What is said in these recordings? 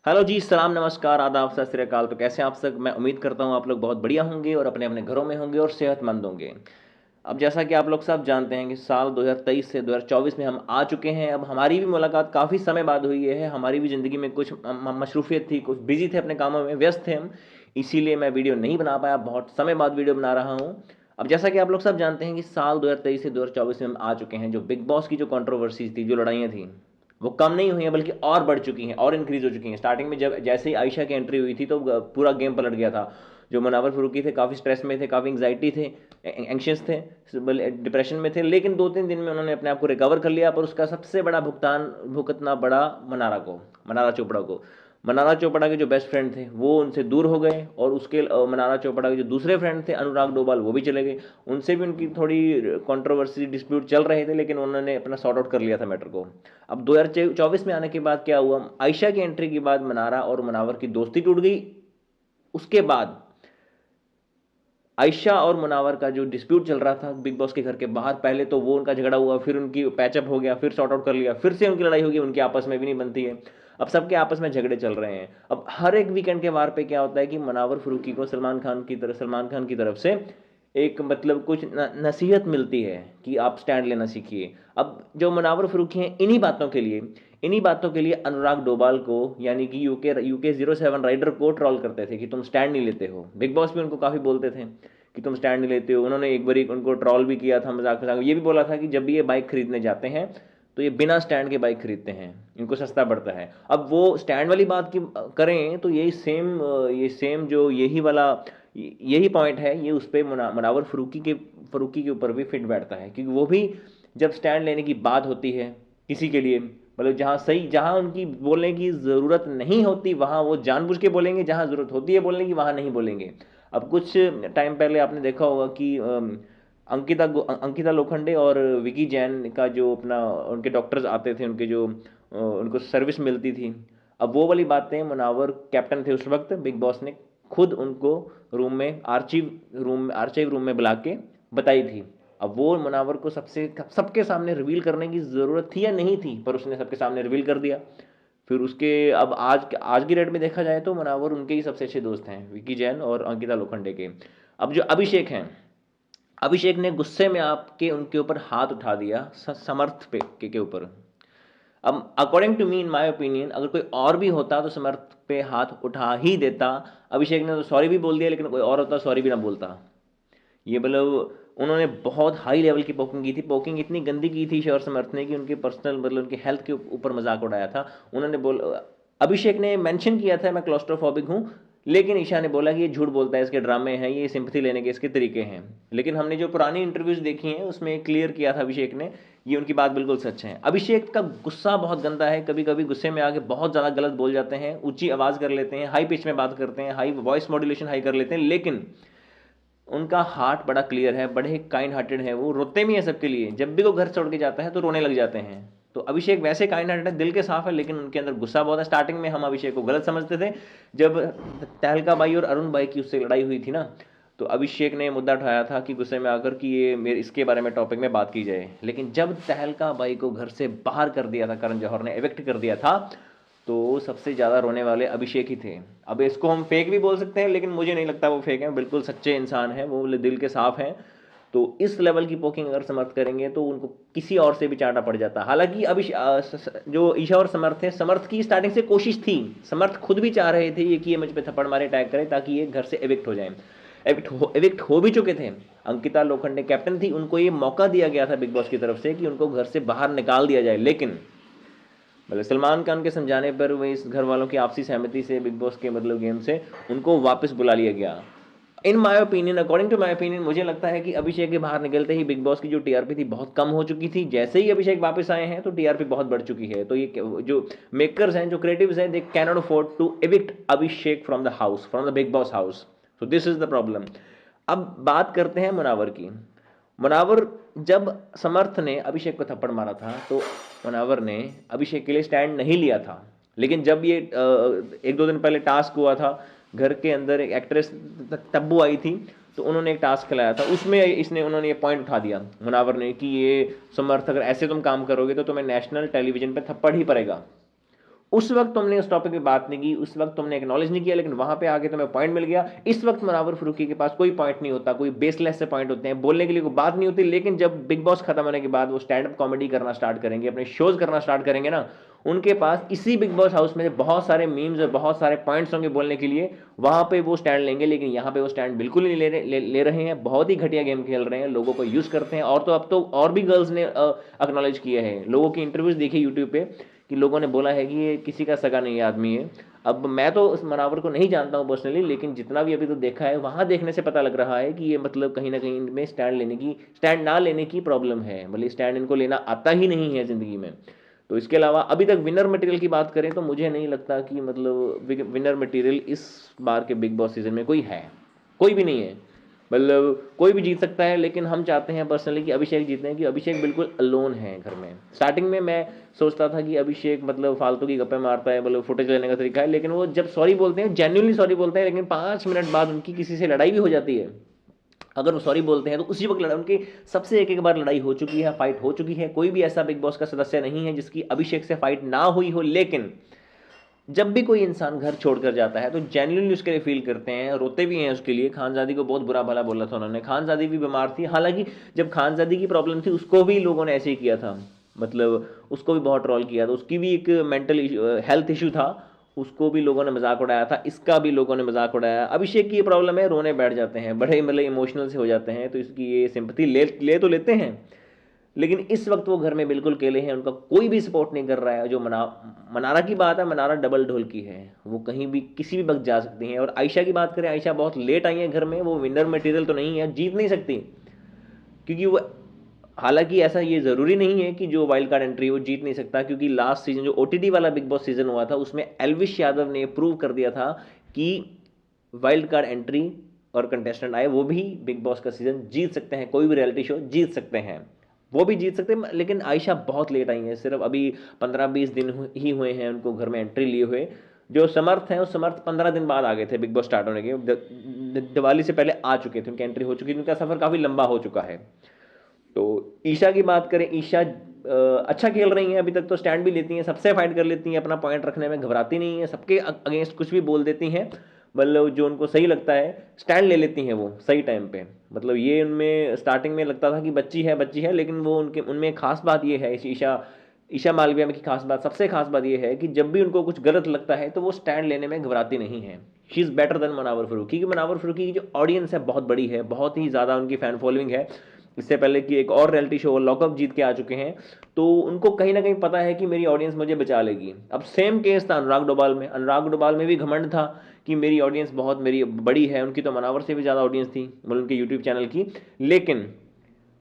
Hello जी, सलाम, नमस्कार, आदाब, सत श्री अकाल। तो कैसे हैं आप सब? मैं उम्मीद करता हूँ आप लोग बहुत बढ़िया होंगे और अपने अपने घरों में होंगे और सेहतमंद होंगे। अब जैसा कि आप लोग सब जानते हैं कि साल 2023 से 2024 में हम आ चुके हैं। अब हमारी भी मुलाकात काफ़ी समय बाद हुई है। हमारी भी ज़िंदगी में कुछ मशरूफियत थी, कुछ बिजी थे, अपने कामों में व्यस्त थे हम। इसीलिए मैं वीडियो नहीं बना पाया, बहुत समय बाद वीडियो बना रहा हूँ। अब जैसा कि आप लोग सब जानते हैं कि साल 2023 से 2024 में हम आ चुके हैं। जो बिग बॉस की जो कंट्रोवर्सीज थी, जो लड़ाइयाँ थी, वो कम नहीं हुई हैं बल्कि और बढ़ चुकी हैं और इंक्रीज हो चुकी हैं। स्टार्टिंग में जब जैसे ही आयशा की एंट्री हुई थी तो पूरा गेम पलट गया था। जो मुनावर फारूकी थे, काफ़ी स्ट्रेस में थे, काफ़ी एंग्जाइटी थे, एंक्शियस थे, डिप्रेशन में थे। लेकिन 2-3 दिन में उन्होंने अपने आप को रिकवर कर लिया। पर उसका सबसे बड़ा भुगतान भुगतना पड़ा मनारा चोपड़ा को। मनारा चोपड़ा के जो बेस्ट फ्रेंड थे वो उनसे दूर हो गए, और उसके मनारा चोपड़ा के जो दूसरे फ्रेंड थे अनुराग डोभाल, वो भी चले गए। उनसे भी उनकी थोड़ी कंट्रोवर्सी डिस्प्यूट चल रहे थे, लेकिन उन्होंने अपना सॉर्ट आउट कर लिया था मैटर को। अब 2024 में आने के बाद क्या हुआ, आयशा की एंट्री के बाद मनारा और मुनावर की दोस्ती टूट गई। उसके बाद आयशा और मुनावर का जो डिस्प्यूट चल रहा था बिग बॉस के घर के बाहर, पहले तो वो उनका झगड़ा हुआ, फिर उनकी पैचअप हो गया, फिर सॉर्ट आउट कर लिया, फिर से उनकी लड़ाई होगी, उनकी आपस में भी नहीं बनती है। अब सबके आपस में झगड़े चल रहे हैं। अब हर एक वीकेंड के वार पे क्या होता है कि मुनावर फारूकी को सलमान खान की तरफ से एक मतलब कुछ नसीहत मिलती है कि आप स्टैंड लेना सीखिए। अब जो मुनावर फारूकी हैं, इन्हीं बातों के लिए अनुराग डोभाल को, यानी कि यूके 07 राइडर को ट्रॉल करते थे कि तुम स्टैंड नहीं लेते हो। बिग बॉस भी उनको काफ़ी बोलते थे कि तुम स्टैंड नहीं लेते हो। उन्होंने एक बारी उनको ट्रॉल भी किया था, मजाक मजाक ये भी बोला था कि जब भी ये बाइक खरीदने जाते हैं तो ये बिना स्टैंड के बाइक खरीदते हैं, इनको सस्ता पड़ता है। अब वो स्टैंड वाली बात की करें तो ये सेम जो यही पॉइंट है, ये उस पर मुनावर फरूकी के ऊपर भी फिट बैठता है, क्योंकि वो भी जब स्टैंड लेने की बात होती है किसी के लिए, मतलब जहाँ उनकी बोलने की ज़रूरत नहीं होती वहाँ वो जानबूझ के बोलेंगे, जहाँ ज़रूरत होती है बोलने की वहाँ नहीं बोलेंगे। अब कुछ टाइम पहले आपने देखा होगा कि अंकिता लोखंडे और विकी जैन का जो अपना उनके डॉक्टर्स आते थे, उनके जो उनको सर्विस मिलती थी। अब वो वाली बातें मुनावर कैप्टन थे उस वक्त, बिग बॉस ने खुद उनको आर्चिव रूम में बुला के बताई थी। अब वो मुनावर को सबके सामने रिवील करने की ज़रूरत थी या नहीं थी, पर उसने सबके सामने रिवील कर दिया। फिर उसके अब आज की डेट में देखा जाए तो मुनावर उनके ही सबसे अच्छे दोस्त हैं, विकी जैन और अंकिता लोखंडे के। अब जो अभिषेक ने गुस्से में आपके उनके ऊपर हाथ उठा दिया, समर्थ के ऊपर। अब according to me, in my opinion, अगर कोई और भी होता तो समर्थ पे हाथ उठा ही देता। अभिषेक ने तो सॉरी भी बोल दिया, लेकिन कोई और होता सॉरी भी ना बोलता। ये मतलब उन्होंने बहुत हाई लेवल की पोकिंग की थी। पोकिंग इतनी गंदी की थी श्योर समर्थ ने कि उनके पर्सनल मतलब उनके हेल्थ के ऊपर मजाक उड़ाया था। उन्होंने बोल अभिषेक ने मेंशन किया था मैं क्लॉस्ट्रोफोबिक हूँ, लेकिन ईशा ने बोला कि ये झूठ बोलता है, इसके ड्रामे हैं, ये सिंपथी लेने के इसके तरीके हैं। लेकिन हमने जो पुरानी इंटरव्यूज़ देखी हैं उसमें क्लियर किया था अभिषेक ने, ये उनकी बात बिल्कुल सच है। अभिषेक का गुस्सा बहुत गंदा है, कभी कभी गुस्से में आके बहुत ज़्यादा गलत बोल जाते हैं, ऊंची आवाज़ कर लेते हैं, हाई पिच में बात करते हैं, हाई वॉइस मॉड्यूलेशन हाई कर लेते हैं। लेकिन उनका हार्ट बड़ा क्लियर है, बड़े काइंड हार्टेड है, वो रोते भी हैं सबके लिए। जब भी वो घर छोड़ के जाता है तो रोने लग जाते हैं। तो अभिषेक वैसे काइंड हार्टेड है, दिल के साफ है, लेकिन उनके अंदर गुस्सा बहुत है। स्टार्टिंग में हम अभिषेक को गलत समझते थे, जब तहलका बाई और अरुण बाई की उससे लड़ाई हुई थी ना, तो अभिषेक ने मुद्दा उठाया था कि गुस्से में आकर कि ये मेरे इसके बारे में टॉपिक में बात की जाए। लेकिन जब तहलका बाई को घर से बाहर कर दिया था, करण जौहर ने एविक्ट कर दिया था, तो सबसे ज़्यादा रोने वाले अभिषेक ही थे। अब इसको हम फेक भी बोल सकते हैं, लेकिन मुझे नहीं लगता वो फेक है, बिल्कुल सच्चे इंसान हैं वो, दिल के साफ हैं। तो इस लेवल की पोकिंग अगर समर्थ करेंगे तो उनको किसी और से भी चांटा पड़ जाता। हालांकि अभी जो ईशा और समर्थ है, समर्थ की स्टार्टिंग से कोशिश थी, समर्थ खुद भी चाह रहे थे ये कि ये मुझ पे थप्पड़ मारे, अटैक करे, ताकि ये घर से एविक्ट हो जाए। एविक्ट हो भी चुके थे। अंकिता लोखंडे कैप्टन थी, उनको ये मौका दिया गया था बिग बॉस की तरफ से कि उनको घर से बाहर निकाल दिया जाए। लेकिन मतलब सलमान खान के समझाने पर वो इस घर वालों की आपसी सहमति से बिग बॉस के मतलब गेम से उनको वापस बुला लिया गया। In my opinion, according to my opinion, मुझे लगता है कि अभिषेक के बाहर निकलते ही बिग बॉस की जो टीआरपी थी बहुत कम हो चुकी थी। जैसे ही अभिषेक वापस आए हैं तो टीआरपी बहुत बढ़ चुकी है। तो ये जो मेकर्स हैं, जो क्रिएटिव्स हैं, they can not afford to evict Abhishek from the house, from the Bigg Boss house. So this is the problem. अब बात करते हैं मुनावर की। मुनावर, जब समर्थ ने अभिषेक को थप्पड़ मारा था तो मुनावर ने अभिषेक के लिए स्टैंड नहीं लिया था। लेकिन जब ये 1-2 दिन पहले टास्क हुआ था, घर के अंदर एक एक्ट्रेस तब्बू आई थी, तो उन्होंने एक टास्क खिलाया था, उसमें उन्होंने ये पॉइंट उठा दिया मुनावर ने कि ये समर्थ, अगर ऐसे तुम काम करोगे तो तुम्हें नेशनल टेलीविजन पे थप्पड़ ही पड़ेगा। उस वक्त तुमने उस टॉपिक पे बात नहीं की, उस वक्त तुमने एक्नॉलेज नहीं किया, लेकिन वहां पे आके तुम्हें पॉइंट मिल गया। इस वक्त मुनावर फरूकी के पास कोई पॉइंट नहीं होता, कोई बेसलेस से पॉइंट होते हैं, बोलने के लिए कोई बात नहीं होती। लेकिन जब बिग बॉस खत्म होने के बाद वो स्टैंड अप कॉमेडी करना स्टार्ट करेंगे, अपने शोज करना स्टार्ट करेंगे ना, उनके पास इसी बिग बॉस हाउस में बहुत सारे मीम्स और बहुत सारे पॉइंट्स होंगे बोलने के लिए, वहां पे वो स्टैंड लेंगे। लेकिन यहाँ पे वो स्टैंड बिल्कुल नहीं ले रहे हैं, बहुत ही घटिया गेम खेल रहे हैं, लोगों को यूज करते हैं। और तो अब तो और भी गर्ल्स ने एक्नॉलेज किया है, लोगों की इंटरव्यूज देखी यूट्यूब पे, कि लोगों ने बोला है कि ये किसी का सगा नहीं आदमी है। अब मैं तो उस मनावर को नहीं जानता हूँ पर्सनली, लेकिन जितना भी अभी तो देखा है, वहाँ देखने से पता लग रहा है कि ये मतलब कहीं ना कहीं इनमें स्टैंड ना लेने की प्रॉब्लम है, मतलब स्टैंड इनको लेना आता ही नहीं है ज़िंदगी में। तो इसके अलावा अभी तक विनर मटेरियल की बात करें तो मुझे नहीं लगता कि मतलब विनर मटेरियल इस बार के बिग बॉस सीजन में कोई है, कोई भी नहीं है। मतलब कोई भी जीत सकता है, लेकिन हम चाहते हैं पर्सनली कि अभिषेक जीते हैं, कि अभिषेक बिल्कुल अलोन है घर में। स्टार्टिंग में मैं सोचता था कि अभिषेक मतलब फालतू की गप्पे मारता है, मतलब फुटेज लेने का तरीका है, लेकिन वो जब सॉरी बोलते हैं, जेन्युइनली सॉरी बोलते हैं, लेकिन 5 मिनट बाद उनकी किसी से लड़ाई भी हो जाती है। अगर वो सॉरी बोलते हैं तो उसी वक्त लड़ा, उनकी सबसे एक एक बार लड़ाई हो चुकी है, फाइट हो चुकी है। कोई भी ऐसा बिग बॉस का सदस्य नहीं है जिसकी अभिषेक से फाइट ना हुई हो। लेकिन जब भी कोई इंसान घर छोड़कर जाता है तो जेन्युइनली उसके लिए फील करते हैं, रोते भी हैं उसके लिए। खानजादी को बहुत बुरा भला बोला था उन्होंने, खानजादी भी बीमार थी, हालांकि जब खानजादी की प्रॉब्लम थी उसको भी लोगों ने ऐसे ही किया था, मतलब उसको भी बहुत ट्रोल किया था, उसकी भी एक मेंटल हेल्थ इशू था, उसको भी लोगों ने मजाक उड़ाया था, इसका भी लोगों ने मजाक उड़ाया। अभिषेक की ये प्रॉब्लम है, रोने बैठ जाते हैं, बड़े मतलब इमोशनल से हो जाते हैं, तो इसकी ये सिंपैथी ले तो लेते हैं। लेकिन इस वक्त वो घर में बिल्कुल अकेले हैं, उनका कोई भी सपोर्ट नहीं कर रहा है। जो मनारा की बात है, मनारा डबल ढोल की है, वो कहीं भी किसी भी वक्त जा सकती हैं। और आयशा की बात करें, आयशा बहुत लेट आई है घर में, वो विनर मटेरियल तो नहीं है, जीत नहीं सकती, क्योंकि वो, हालांकि ऐसा ये ज़रूरी नहीं है कि जो वाइल्ड कार्ड एंट्री वो जीत नहीं सकता, क्योंकि लास्ट सीजन जो ओटीटी वाला बिग बॉस सीजन हुआ था उसमें एल्विश यादव ने प्रूव कर दिया था कि वाइल्ड कार्ड एंट्री और कंटेस्टेंट आए वो भी बिग बॉस का सीजन जीत सकते हैं, कोई भी रियलिटी शो जीत सकते हैं, वो भी जीत सकते हैं। लेकिन आयशा बहुत लेट आई है, सिर्फ अभी 15-20 दिन ही हुए हैं उनको घर में एंट्री लिए हुए। जो समर्थ हैं वो समर्थ 15 दिन बाद आ गए थे बिग बॉस स्टार्ट होने के, दिवाली से पहले आ चुके थे, उनकी एंट्री हो चुकी थी, उनका सफ़र काफ़ी लंबा हो चुका है। तो ईशा की बात करें, ईशा अच्छा खेल रही हैं, अभी तक तो स्टैंड भी लेती हैं, सबसे फाइट कर लेती हैं, अपना पॉइंट रखने में घबराती नहीं है, सबके अगेंस्ट कुछ भी बोल देती हैं, मतलब जो उनको सही लगता है स्टैंड ले लेती हैं वो सही टाइम पे। मतलब ये उनमें स्टार्टिंग में लगता था कि बच्ची है, लेकिन वो उनके उनमें खास बात ये है, ईशा ईशा मालविया में की खास बात, सबसे खास बात ये है कि जब भी उनको कुछ गलत लगता है तो वो स्टैंड लेने में घबराती नहीं है। She is better than Munawar Farooqui, क्योंकि मुनावर फरूकी की जो ऑडियंस है बहुत बड़ी है, बहुत ही ज़्यादा उनकी फ़ैन फॉलोइंग है। इससे पहले कि एक और रियलिटी शो लॉकअप जीत के आ चुके हैं, तो उनको कहीं ना कहीं पता है कि मेरी ऑडियंस मुझे बचा लेगी। अब सेम केस था अनुराग डोभाल में भी घमंड था कि मेरी ऑडियंस बहुत मेरी बड़ी है, उनकी तो मनावर से भी ज़्यादा ऑडियंस थी, मतलब उनके यूट्यूब चैनल की। लेकिन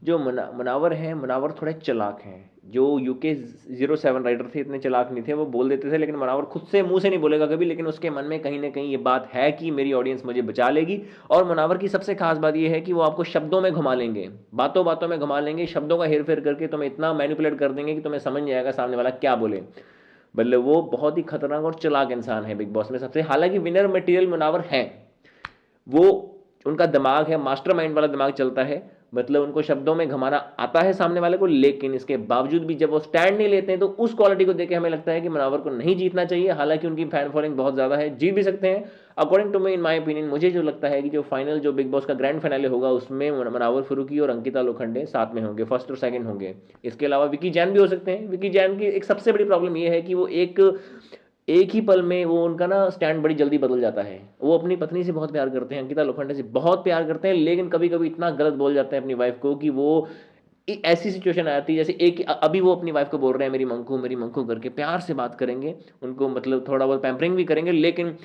जो मुनावर हैं, मुनावर थोड़े चालाक हैं। जो यूके 07 राइडर थे इतने चालाक नहीं थे, वो बोल देते थे, लेकिन मुनावर खुद से मुंह से नहीं बोलेगा कभी, लेकिन उसके मन में कहीं ना कहीं ये बात है कि मेरी ऑडियंस मुझे बचा लेगी। और मुनावर की सबसे खास बात ये है कि वो आपको शब्दों में घुमा लेंगे, बातों बातों में घुमा लेंगे, शब्दों का हेर फेर करके तुम्हें इतना मैनिपुलेट कर देंगे कि तुम्हें समझ नहीं आएगा सामने वाला क्या बोले। मतलब वो बहुत ही खतरनाक और चालाक इंसान है बिग बॉस में सबसे। हालांकि विनर मटेरियल मुनावर हैं, वो उनका दिमाग है, मास्टरमाइंड वाला दिमाग चलता है, मतलब उनको शब्दों में घुमाना आता है सामने वाले को। लेकिन इसके बावजूद भी जब वो स्टैंड नहीं लेते हैं तो उस क्वालिटी को देख के हमें लगता है कि मुनावर को नहीं जीतना चाहिए। हालांकि उनकी फैन फॉलोइंग बहुत ज़्यादा है, जीत भी सकते हैं according to me, in my opinion. मुझे जो लगता है कि जो फाइनल जो बिग बॉस का ग्रैंड फाइनल होगा उसमें मुनावर फरूकी और अंकिता लोखंडे साथ में होंगे, फर्स्ट और सेकंड होंगे। इसके अलावा विकी जैन भी हो सकते हैं। विकी जैन की एक सबसे बड़ी प्रॉब्लम यह है कि वो एक ही पल में वो उनका ना स्टैंड बड़ी जल्दी बदल जाता है। वो अपनी पत्नी से बहुत प्यार करते हैं, अंकिता लोखंडे से बहुत प्यार करते हैं, लेकिन कभी कभी इतना गलत बोल जाते हैं अपनी वाइफ को कि वो ऐसी सिचुएशन आ जाती है, जैसे एक अभी वो अपनी वाइफ को बोल रहे हैं मेरी मंकू करके, प्यार से बात करेंगे, उनको मतलब थोड़ा बहुत पैम्परिंग भी करेंगे, लेकिन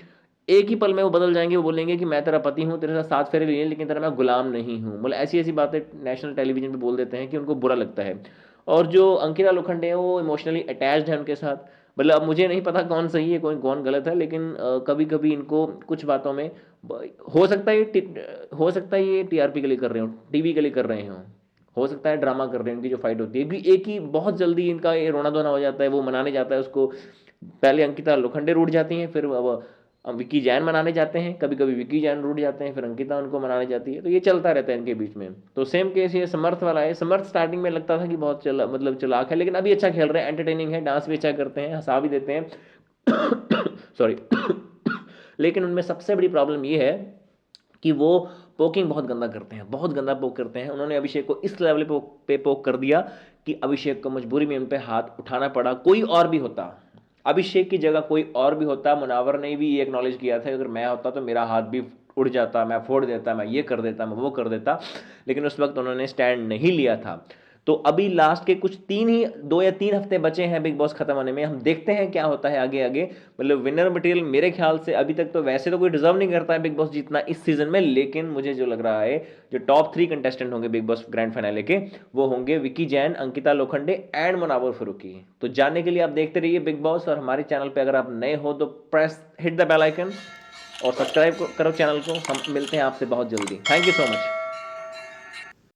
एक ही पल में वो बदल जाएंगे। वो बोलेंगे कि मैं तेरा पति हूँ, तेरे साथ 7 फेरे लिए, लेकिन तेरा मैं गुलाम नहीं हूँ। मतलब ऐसी ऐसी बातें नेशनल टेलीविजन पे बोल देते हैं कि उनको बुरा लगता है। और जो अंकिता लोखंडे हैं वो इमोशनली अटैच्ड है उनके साथ। मतलब अब मुझे नहीं पता कौन सही है कौन गलत है, लेकिन कभी कभी इनको कुछ बातों में हो सकता है ये टीआरपी के लिए कर रहे हो, टीवी के लिए कर रहे हो सकता है ड्रामा कर रहे हैं। इनकी जो फाइट होती है क्योंकि एक ही बहुत जल्दी इनका ये रोना धोना हो जाता है, वो मनाने जाता है उसको, पहले अंकिता लोखंडे रूठ जाती हैं, फिर विक्की जैन मनाने जाते हैं, कभी कभी विक्की जैन रूठ जाते हैं, फिर अंकिता उनको मनाने जाती है, तो ये चलता रहता है इनके बीच में। तो सेम केस ये समर्थ वाला है। समर्थ स्टार्टिंग में लगता था कि बहुत मतलब चलाक है, लेकिन अभी अच्छा खेल रहे हैं, एंटरटेनिंग है, डांस भी अच्छा करते हैं, हंसा भी देते हैं, सॉरी। लेकिन उनमें सबसे बड़ी प्रॉब्लम ये है कि वो पोकिंग बहुत गंदा करते हैं, बहुत गंदा पोक करते हैं। उन्होंने अभिषेक को इस लेवल पे पोक कर दिया कि अभिषेक को मजबूरी में उन पे हाथ उठाना पड़ा। कोई और भी होता, अभिषेक की जगह कोई और भी होता, मुनावर ने भी ये एक्नॉलेज किया था, अगर मैं होता तो मेरा हाथ भी उड़ जाता, मैं फोड़ देता, मैं ये कर देता, मैं वो कर देता, लेकिन उस वक्त उन्होंने स्टैंड नहीं लिया था। तो अभी लास्ट के कुछ 2 या 3 हफ्ते बचे हैं बिग बॉस खत्म होने में, हम देखते हैं क्या होता है आगे आगे। मतलब विनर मटेरियल मेरे ख्याल से अभी तक तो वैसे तो कोई डिजर्व नहीं करता है बिग बॉस जीतना इस सीजन में, लेकिन मुझे जो लग रहा है जो टॉप 3 कंटेस्टेंट होंगे बिग बॉस ग्रैंड फाइनले के, वो होंगे विकी जैन, अंकिता लोखंडे एंड मुनावर फारूकी। तो जानने के लिए आप देखते रहिए बिग बॉस, और हमारे चैनल पर अगर आप नए हो तो press hit the bell icon और सब्सक्राइब करो चैनल को। हम मिलते हैं आपसे बहुत जल्दी। Thank you so much.